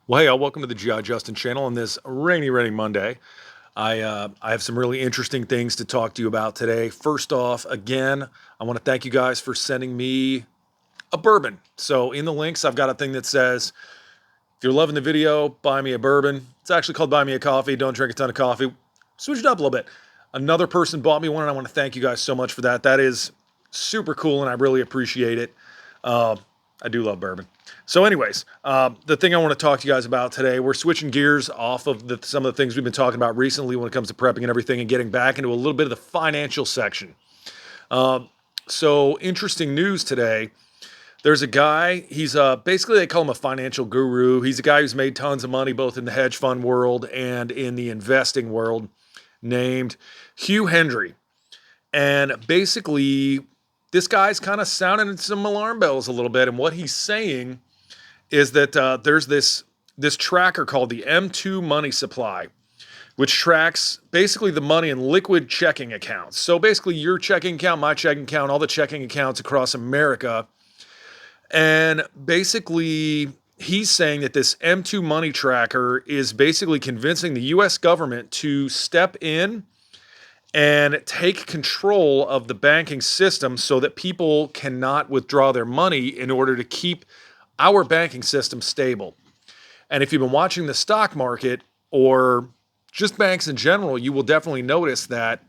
Well, hey, welcome to the GI Justin channel on this rainy Monday. I have some really interesting things to talk to you about today. First off, again, I want to thank you guys for sending me a bourbon. So in the links, I've got a thing that says, if you're loving the video, buy me a bourbon. It's actually called buy me a coffee. Don't drink a ton of coffee. Switch it up a little bit. Another person bought me one, and I want to thank you guys so much for that. That is super cool, and I really appreciate it. I do love bourbon. So anyways, the thing I want to talk to you guys about today, we're switching gears off of some of the things we've been talking about recently when it comes to prepping and everything and getting back into a little bit of the financial section. So interesting news today. There's a guy, he's basically they call him a financial guru. He's a guy who's made tons of money both in the hedge fund world and in the investing world, named Hugh Hendry. And basically, this guy's kind of sounding some alarm bells a little bit. And what he's saying is that there's this tracker called the M2 money supply, which tracks basically the money in liquid checking accounts. So basically your checking account, my checking account, all the checking accounts across America. And basically he's saying that this M2 money tracker is basically convincing the US government to step in and take control of the banking system so that people cannot withdraw their money in order to keep our banking system stable. And if you've been watching the stock market or just banks in general, you will definitely notice that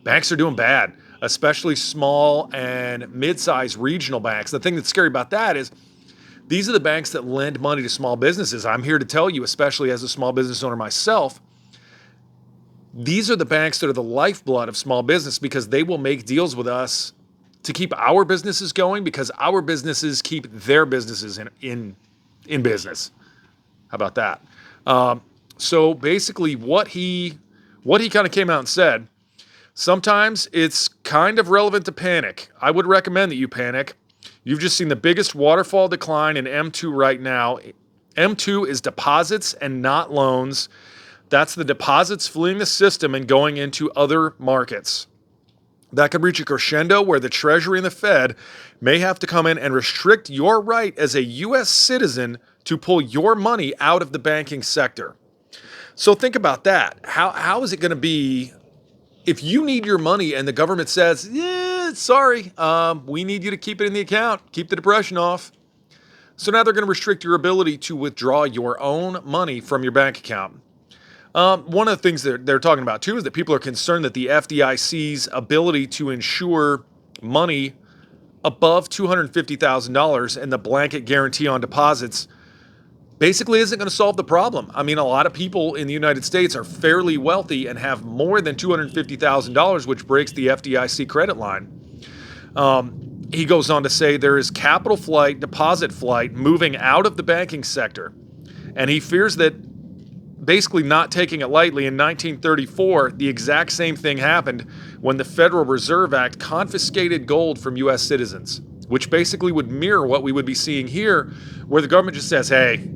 banks are doing bad, especially small and mid-sized regional banks. The thing that's scary about that is these are the banks that lend money to small businesses. I'm here to tell you, especially as a small business owner myself, these are the banks that are the lifeblood of small business because they will make deals with us to keep our businesses going because our businesses keep their businesses in business. How about that? So basically what he kind of came out and said, sometimes it's kind of relevant to panic. I would recommend that you panic. You've just seen the biggest waterfall decline in M2 right now. M2 is deposits and not loans. That's the deposits fleeing the system and going into other markets. That could reach a crescendo where the Treasury and the Fed may have to come in and restrict your right as a U.S. citizen to pull your money out of the banking sector. So think about that. How is it going to be if you need your money and the government says, yeah, sorry, we need you to keep it in the account, keep the depression off. So now they're going to restrict your ability to withdraw your own money from your bank account. One of the things that they're talking about too is that people are concerned that the FDIC's ability to insure money above $250,000 and the blanket guarantee on deposits basically isn't going to solve the problem. I mean, a lot of people in the United States are fairly wealthy and have more than $250,000, which breaks the FDIC credit line. He goes on to say there is capital flight, deposit flight moving out of the banking sector. And he fears that basically not taking it lightly, in 1934, the exact same thing happened when the Federal Reserve Act confiscated gold from U.S. citizens, which basically would mirror what we would be seeing here, where the government just says, hey,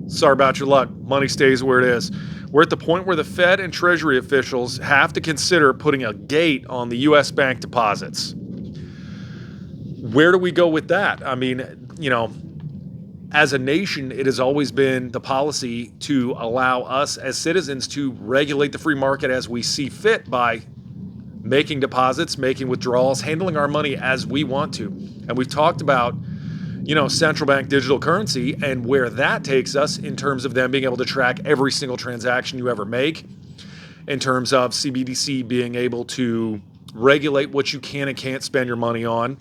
sorry about your luck, money stays where it is. We're at the point where the Fed and Treasury officials have to consider putting a gate on the U.S. bank deposits. Where do we go with that? I mean, as a nation, it has always been the policy to allow us as citizens to regulate the free market as we see fit by making deposits, making withdrawals, handling our money as we want to. And we've talked about, central bank digital currency and where that takes us in terms of them being able to track every single transaction you ever make, in terms of CBDC being able to regulate what you can and can't spend your money on.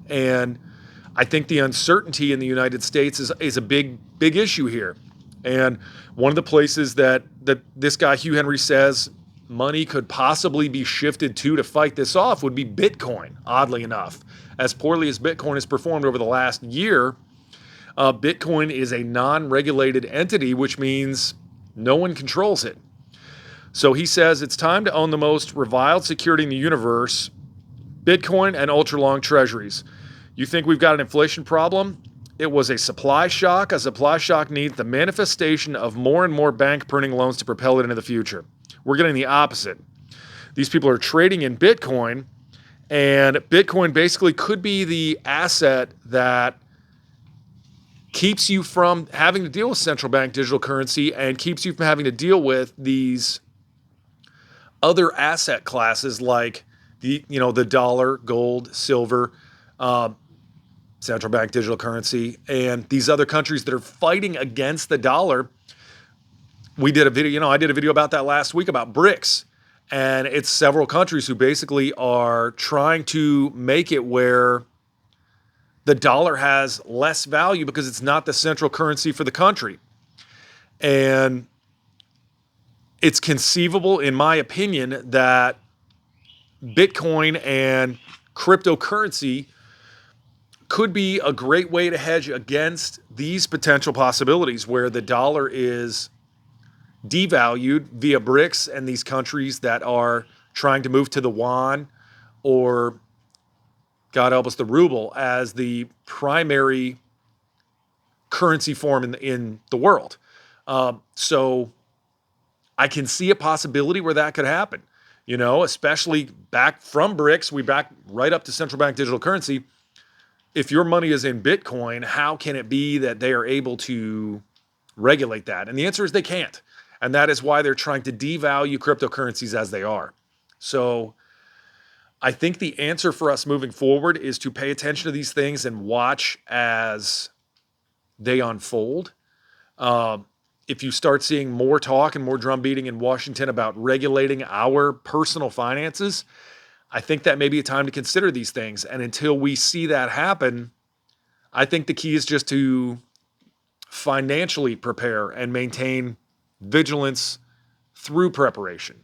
And I think the uncertainty in the United States is a big issue here. And one of the places that this guy, Hugh Hendry, says money could possibly be shifted to fight this off would be Bitcoin, oddly enough. As poorly as Bitcoin has performed over the last year, Bitcoin is a non-regulated entity, which means no one controls it. So he says it's time to own the most reviled security in the universe, Bitcoin and ultra-long treasuries. You think we've got an inflation problem? It was a supply shock. A supply shock needs the manifestation of more and more bank printing loans to propel it into the future. We're getting the opposite. These people are trading in Bitcoin, and Bitcoin basically could be the asset that keeps you from having to deal with central bank digital currency and keeps you from having to deal with these other asset classes like the dollar, gold, silver, uh, central bank digital currency, and these other countries that are fighting against the dollar. We did a video, I did a video about that last week about BRICS, and it's several countries who basically are trying to make it where the dollar has less value because it's not the central currency for the country. And it's conceivable, in my opinion, that Bitcoin and cryptocurrency could be a great way to hedge against these potential possibilities where the dollar is devalued via BRICS and these countries that are trying to move to the yuan or, God help us, the ruble as the primary currency form in the world. So I can see a possibility where that could happen, especially back from BRICS, we back right up to central bank digital currency. If your money is in Bitcoin, how can it be that they are able to regulate that? And the answer is they can't. And that is why they're trying to devalue cryptocurrencies as they are. So I think the answer for us moving forward is to pay attention to these things and watch as they unfold. If you start seeing more talk and more drum beating in Washington about regulating our personal finances, I think that may be a time to consider these things. And until we see that happen, I think the key is just to financially prepare and maintain vigilance through preparation.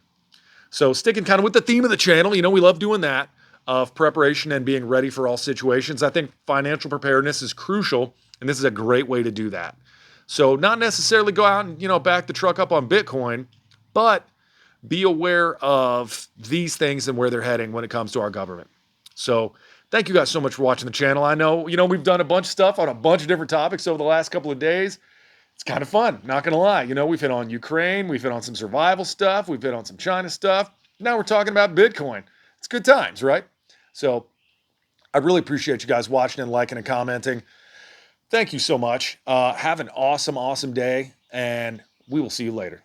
So sticking kind of with the theme of the channel, we love doing that, of preparation and being ready for all situations. I think financial preparedness is crucial, and this is a great way to do that. So not necessarily go out and, back the truck up on Bitcoin, but be aware of these things and where they're heading when it comes to our government. So thank you guys so much for watching the channel. I know, we've done a bunch of stuff on a bunch of different topics over the last couple of days. It's kind of fun, not going to lie. We've hit on Ukraine, we've hit on some survival stuff, we've hit on some China stuff. Now we're talking about Bitcoin. It's good times, right? So I really appreciate you guys watching and liking and commenting. Thank you so much. Have an awesome, awesome day, and we will see you later.